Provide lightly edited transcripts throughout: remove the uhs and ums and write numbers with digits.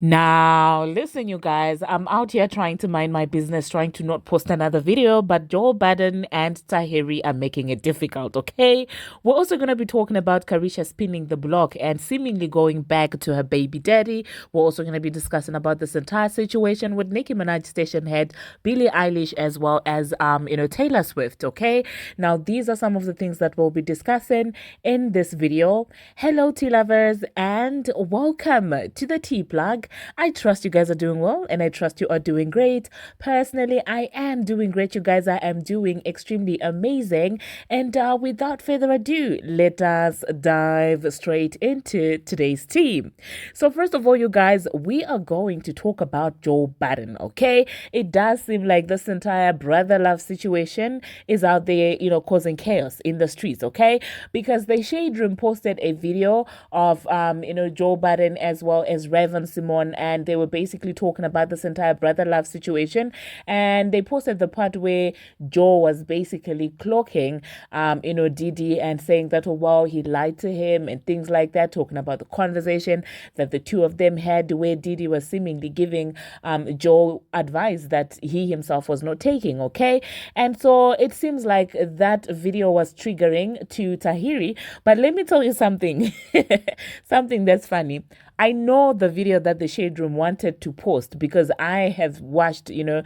Now, listen, you guys, I'm out here trying to mind my business, trying to not post another video, but Joe Budden and Tahiri are making it difficult, okay? We're also going to be talking about Karisha spinning the block and seemingly going back to her baby daddy. We're also going to be discussing about this entire situation with Nicki Minaj, Stationhead, Billie Eilish, as well as, Taylor Swift, okay? Now, these are some of the things that we'll be discussing in this video. Hello, tea lovers, and welcome to the Tea Plug. I trust you guys are doing well and I trust you are doing great. Personally, I am doing great, you guys. I am doing extremely amazing. And without further ado, let us dive straight into today's tea. So, first of all, you guys, we are going to talk about Joe Budden, okay? It does seem like this entire brother love situation is out there, causing chaos in the streets, okay? Because the Shade Room posted a video of, Joe Budden as well as Raven Simone, and they were basically talking about this entire brother love situation. And they posted the part where Joe was basically clocking, Diddy and saying that, oh, wow, he lied to him and things like that, talking about the conversation that the two of them had where Diddy was seemingly giving Joe advice that he himself was not taking, okay? And so it seems like that video was triggering to Tahiry. But let me tell you something, something that's funny. I know the video that the Shade Room wanted to post because I have watched, the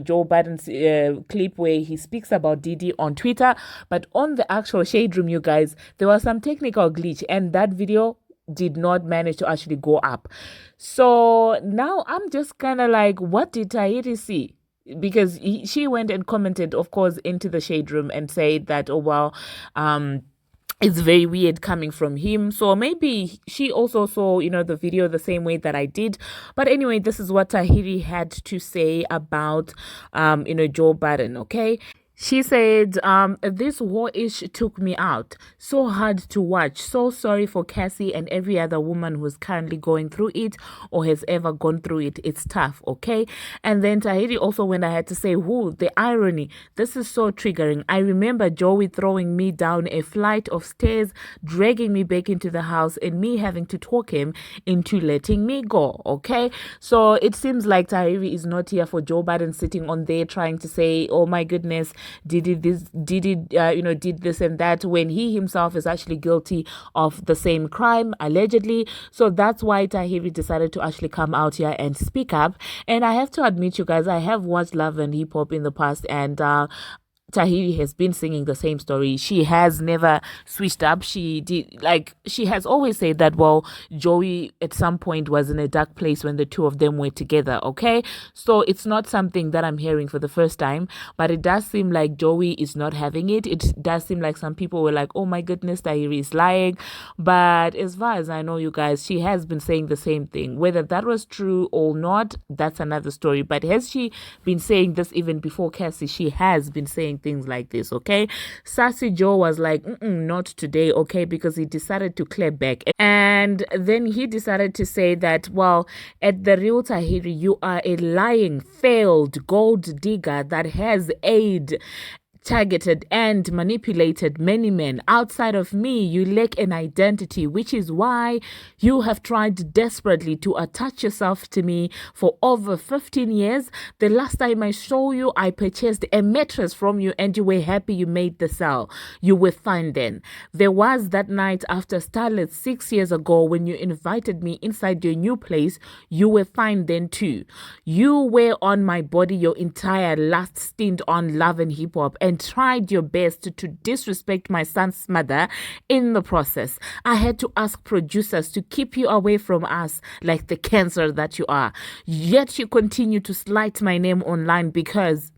Joe Biden's clip where he speaks about Diddy on Twitter. But on the actual Shade Room, you guys, there was some technical glitch and that video did not manage to actually go up. So now I'm just kind of like, what did Tahiri see? Because she went and commented, of course, into the Shade Room and said that, oh, well, it's very weird coming from him. So maybe she also saw, the video the same way that I did. But anyway, this is what Tahiri had to say about, Joe Budden, okay? She said, this war-ish took me out. So hard to watch. So sorry for Cassie and every other woman who's currently going through it or has ever gone through it. It's tough, okay? And then Tahiri also went ahead to say, the irony. This is so triggering. I remember Joey throwing me down a flight of stairs, dragging me back into the house, and me having to talk him into letting me go, okay? So it seems like Tahiri is not here for Joe Biden sitting on there trying to say, oh my goodness, did this and that, when he himself is actually guilty of the same crime, allegedly. So that's why Tahiri decided to actually come out here and speak up. And I have to admit, you guys, I have watched Love and Hip Hop in the past, and Tahiri has been singing the same story. She has never switched up. She has always said that, well, Joey at some point was in a dark place when the two of them were together, okay? So it's not something that I'm hearing for the first time, but it does seem like Joey is not having it. It does seem like some people were like, oh my goodness, Tahiri is lying. But as far as I know, you guys, she has been saying the same thing. Whether that was true or not, that's another story. But has she been saying this even before Cassie? She has been saying things like this, okay? Sassy Joe was like, not today, okay? Because he decided to clear back. And then he decided to say that, well, at the real Tahiri, you are a lying, failed gold digger that has aid targeted and manipulated many men. Outside of me, you lack an identity, which is why you have tried desperately to attach yourself to me for over 15 years. The last time I saw you, I purchased a mattress from you and you were happy you made the sale. You were fine then. There was that night after Starlet 6 years ago when you invited me inside your new place. You were fine then too. You were on my body your entire last stint on Love and Hip Hop and tried your best to disrespect my son's mother in the process. I had to ask producers to keep you away from us like the cancer that you are. Yet you continue to slight my name online because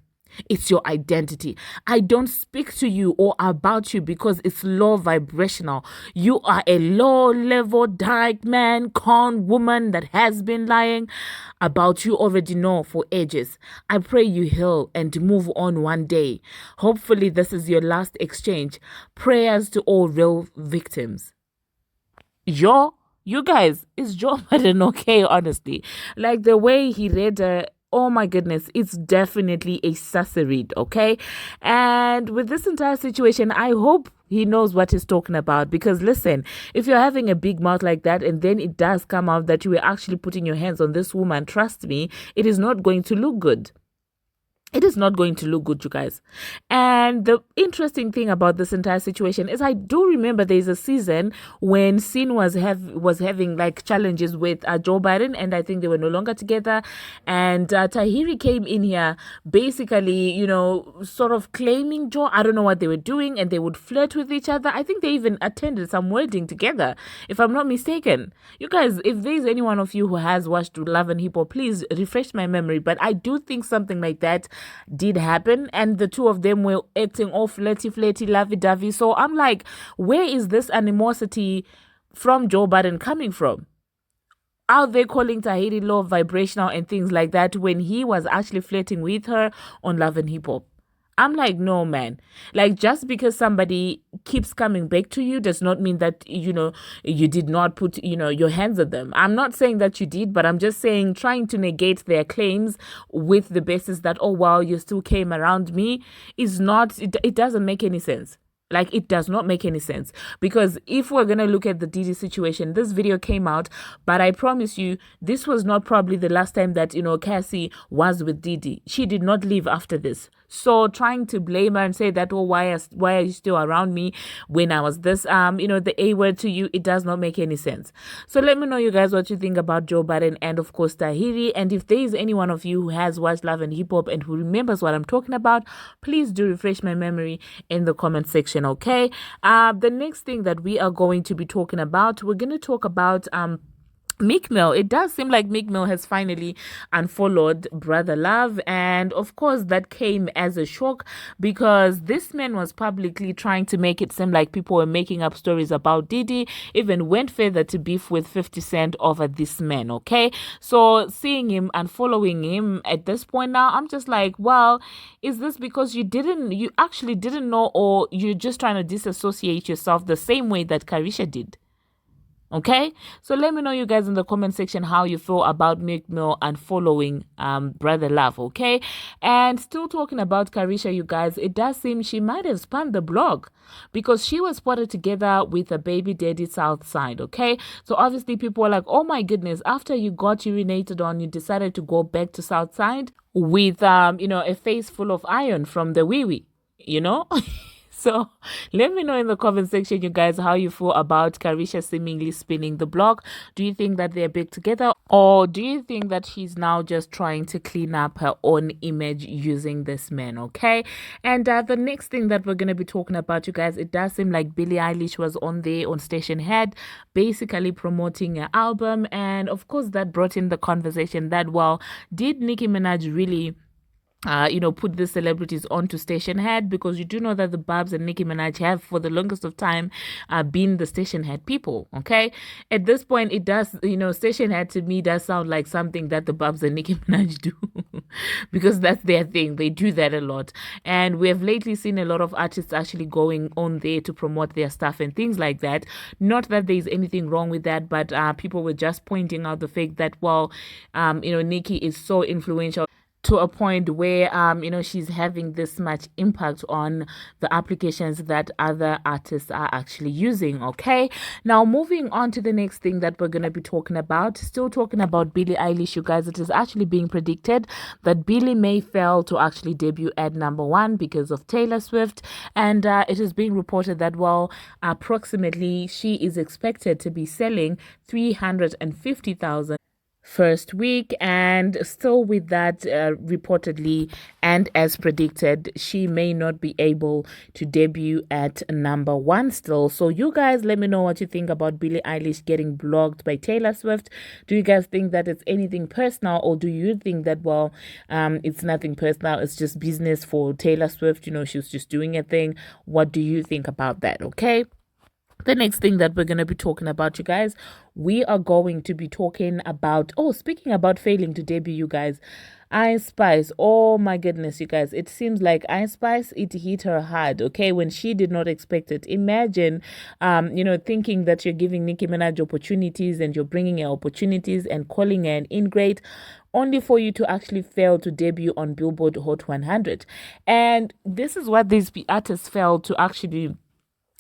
it's your identity. I don't speak to you or about you because it's low vibrational. You are a low-level dyke man, con woman that has been lying about you already know for ages. I pray you heal and move on one day. Hopefully this is your last exchange. Prayers to all real victims. You guys, is Joe Biden okay, honestly? Like the way he read oh my goodness, it's definitely a sassy read, okay? And with this entire situation, I hope he knows what he's talking about, because listen, if you're having a big mouth like that and then it does come out that you were actually putting your hands on this woman, trust me, it is not going to look good. It is not going to look good, you guys. And the interesting thing about this entire situation is I do remember there's a season when Sin was having like challenges with Joe Biden, and I think they were no longer together. And Tahiry came in here basically, sort of claiming Joe. I don't know what they were doing, and they would flirt with each other. I think they even attended some wedding together, if I'm not mistaken. You guys, if there's any one of you who has watched Love and Hip Hop, please refresh my memory. But I do think something like that did happen, and the two of them were acting all flirty, lovey-dovey. So I'm like, where is this animosity from Joe Biden coming from? Are they calling Tahiri low vibrational and things like that when he was actually flirting with her on Love and Hip Hop? I'm like, no, man. Like, just because somebody keeps coming back to you does not mean that, you did not put, your hands on them. I'm not saying that you did, but I'm just saying trying to negate their claims with the basis that, oh, wow, you still came around me is not, it doesn't make any sense. Like, it does not make any sense, because if we're going to look at the Diddy situation, this video came out, but I promise you, this was not probably the last time that, Cassie was with Diddy. She did not leave after this. So trying to blame her and say that, oh, why are you still around me when I was this, the A word to you, it does not make any sense. So let me know, you guys, what you think about Joe Biden and, of course, Tahiri. And if there is any one of you who has watched Love and Hip Hop and who remembers what I'm talking about, please do refresh my memory in the comment section, okay? The next thing that we are going to be talking about, we're going to talk about Meek Mill. It does seem like Meek Mill has finally unfollowed Brother Love, and of course that came as a shock, because this man was publicly trying to make it seem like people were making up stories about Diddy, even went further to beef with 50 Cent over this man, okay? So seeing him and following him at this point now, I'm just like, well, is this because you actually didn't know, or you're just trying to disassociate yourself the same way that Karisha did? Okay, so let me know, you guys, in the comment section how you feel about Meek Mill and following Brother Love, okay? And still talking about Karisha, you guys, it does seem she might have spun the blog, because she was spotted together with a baby daddy Southside, okay? So obviously people were like, oh my goodness, after you got urinated on, you decided to go back to Southside with, a face full of iron from the wee-wee, So let me know in the comment section, you guys, how you feel about Karisha seemingly spinning the blog. Do you think that they're back together, or do you think that she's now just trying to clean up her own image using this man, okay? And the next thing that we're going to be talking about, you guys, it does seem like Billie Eilish was on there on Stationhead, basically promoting her album. And of course, that brought in the conversation that, well, did Nicki Minaj really put the celebrities onto Stationhead? Because you do know that the Babs and Nicki Minaj have for the longest of time been the Stationhead people, okay? At this point, it does, Stationhead to me does sound like something that the Babs and Nicki Minaj do because that's their thing. They do that a lot. And we have lately seen a lot of artists actually going on there to promote their stuff and things like that. Not that there's anything wrong with that, but people were just pointing out the fact that, well, Nicki is so influential to a point where, she's having this much impact on the applications that other artists are actually using, okay? Now, moving on to the next thing that we're going to be talking about, still talking about Billie Eilish, you guys, it is actually being predicted that Billie may fail to actually debut at #1 because of Taylor Swift, and it is being reported that, well, approximately she is expected to be selling 350,000 first week, and still with that, reportedly and as predicted, she may not be able to debut at #1 still. So you guys, let me know what you think about Billie Eilish getting blocked by Taylor Swift. Do you guys think that it's anything personal, or do you think that, well, it's nothing personal, it's just business for Taylor Swift, she's just doing a thing? What do you think about that? Okay, The next thing that we're going to be talking about, you guys, we are going to be talking about, speaking about failing to debut, you guys, Ice Spice. Oh my goodness, you guys, it seems like Ice Spice, it hit her hard, okay, when she did not expect it. Imagine, thinking that you're giving Nicki Minaj opportunities and you're bringing her opportunities and calling her an ingrate, only for you to actually fail to debut on Billboard Hot 100. And this is what these artists failed to actually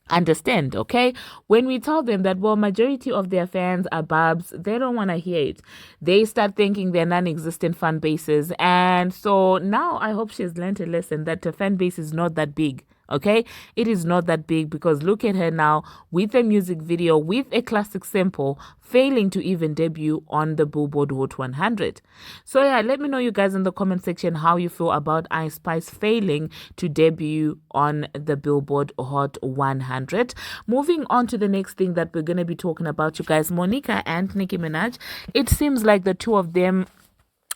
understand, okay? When we tell them that, well, majority of their fans are babs, they don't want to hear it. They start thinking they're non-existent fan bases. And so now I hope she's learned a lesson that the fan base is not that big. Okay, it is not that big, because look at her now with a music video with a classic sample, failing to even debut on the Billboard Hot 100. So yeah, let me know, you guys, in the comment section how you feel about Ice Spice failing to debut on the Billboard Hot 100. Moving on to the next thing that we're going to be talking about, you guys, Monica and Nicki Minaj. It seems like the two of them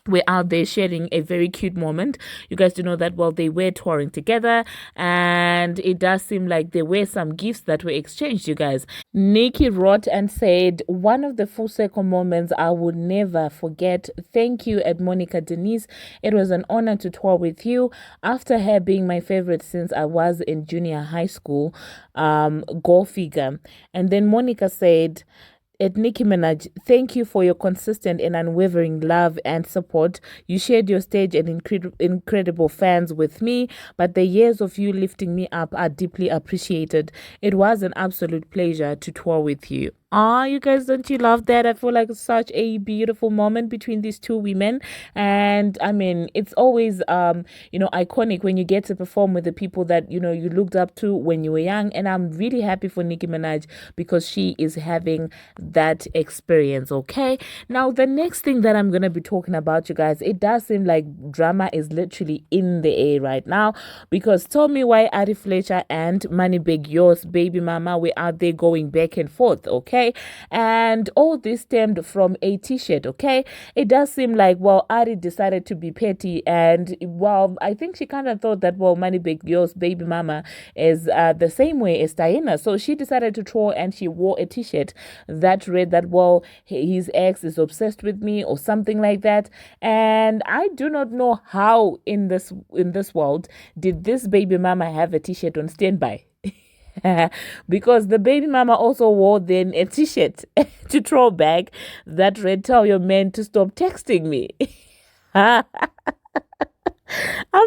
we're out there sharing a very cute moment. You guys do know that, well, they were touring together, and it does seem like there were some gifts that were exchanged, you guys. Nicki wrote and said, "One of the full circle moments I would never forget. Thank you, at Monica Denise. It was an honor to tour with you. After her being my favorite since I was in junior high school, go figure." And then Monica said, at Nicki Minaj, "Thank you for your consistent and unwavering love and support. You shared your stage and incredible fans with me, but the years of you lifting me up are deeply appreciated. It was an absolute pleasure to tour with you." You guys, don't you love that? I feel like it's such a beautiful moment between these two women. And I mean, it's always, iconic when you get to perform with the people that, you looked up to when you were young. And I'm really happy for Nicki Minaj because she is having that experience, okay? Now, the next thing that I'm going to be talking about, you guys, it does seem like drama is literally in the air right now, because tell me why Ari Fletcher and Moneybagg, yours baby mama, we're out there going back and forth, okay? And all this stemmed from a t-shirt, okay? It does seem like, well, Ari decided to be petty, and, well, I think she kind of thought that, well, Moneybagg, yours baby mama, is the same way as Diana. So she decided to troll, and she wore a t-shirt that read that, well, his ex is obsessed with me or something like that. And I do not know how in this world did this baby mama have a t-shirt on standby. Because the baby mama also wore then a t-shirt to throw back that read, "Tell your man to stop texting me." I'm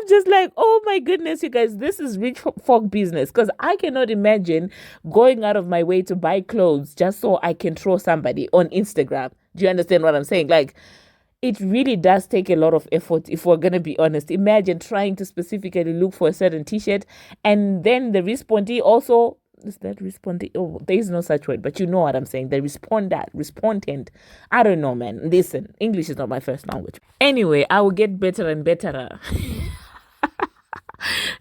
just like, oh my goodness, you guys, this is rich folk business, because I cannot imagine going out of my way to buy clothes just so I can throw somebody on Instagram. Do you understand what I'm saying? Like, it really does take a lot of effort, if we're going to be honest. Imagine trying to specifically look for a certain t-shirt, and then the respondee also, is that respondee? Oh, there is no such word, but you know what I'm saying. The respondent. I don't know, man. Listen, English is not my first language. Anyway, I will get better and better.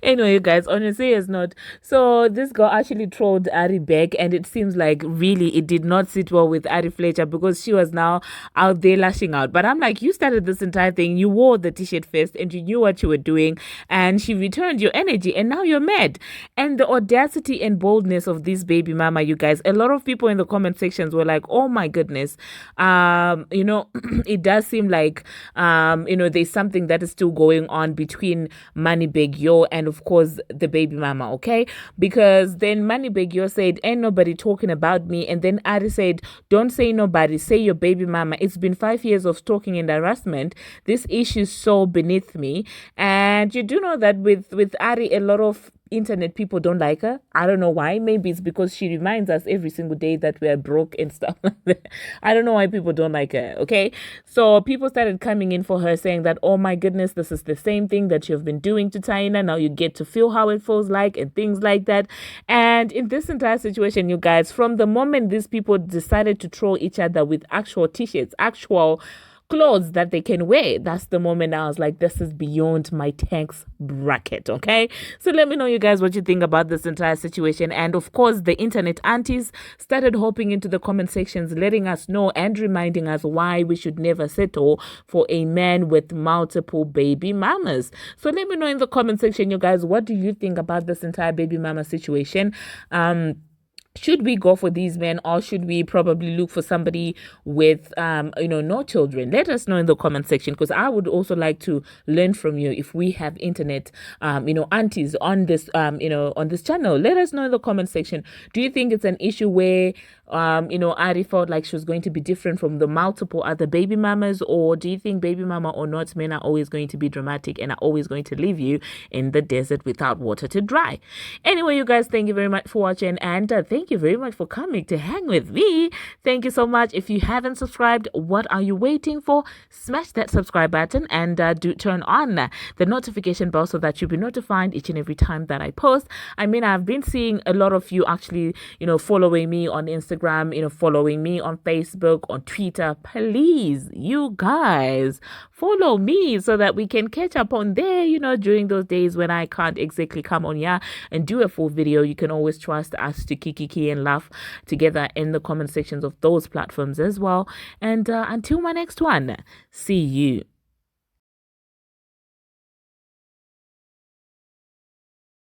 Anyway, you guys, on a serious note, so this girl actually trolled Ari back, and it seems like really it did not sit well with Ari Fletcher, because she was now out there lashing out. But I'm like, you started this entire thing, you wore the t-shirt first, and you knew what you were doing, and she returned your energy, and now you're mad. And the audacity and boldness of this baby mama, you guys, a lot of people in the comment sections were like, oh my goodness, it does seem like there's something that is still going on between Moneybagg and of course the baby mama, okay? Because then Moneybagg said, "Ain't nobody talking about me," and then Ari said, "Don't say nobody, say your baby mama. It's been 5 years of stalking and harassment. This issue is so beneath me." And you do know that with Ari, a lot of internet people don't like her. I don't know why. Maybe it's because she reminds us every single day that we are broke and stuff like that. I don't know why people don't like her, okay? So people started coming in for her saying that, oh my goodness, this is the same thing that you've been doing to Taina. Now you get to feel how it feels like and things like that. And in this entire situation, you guys, from the moment these people decided to troll each other with actual t-shirts, actual clothes that they can wear, that's the moment I was like, this is beyond my tax bracket, okay? So let me know, you guys, what you think about this entire situation. And of course, the internet aunties started hopping into the comment sections, letting us know and reminding us why we should never settle for a man with multiple baby mamas. So let me know in the comment section, you guys, what do you think about this entire baby mama situation? should we go for these men, or should we probably look for somebody with no children? Let us know in the comment section, because I would also like to learn from you. If we have internet aunties on this on this channel, let us know in the comment section. Do you think it's an issue where Ari felt like she was going to be different from the multiple other baby mamas, or do you think baby mama or not, men are always going to be dramatic and are always going to leave you in the desert without water to dry? Anyway, you guys, thank you very much for watching, and thank you very much for coming to hang with me. Thank you so much. If you haven't subscribed, what are you waiting for? Smash that subscribe button and do turn on the notification bell so that you'll be notified each and every time that I post. I mean, I've been seeing a lot of you actually following me on Instagram, following me on Facebook, on Twitter. Please, you guys, follow me so that we can catch up on there, during those days when I can't exactly come on here and do a full video. You can always trust us to kiki and laugh together in the comment sections of those platforms as well. And until my next one, see you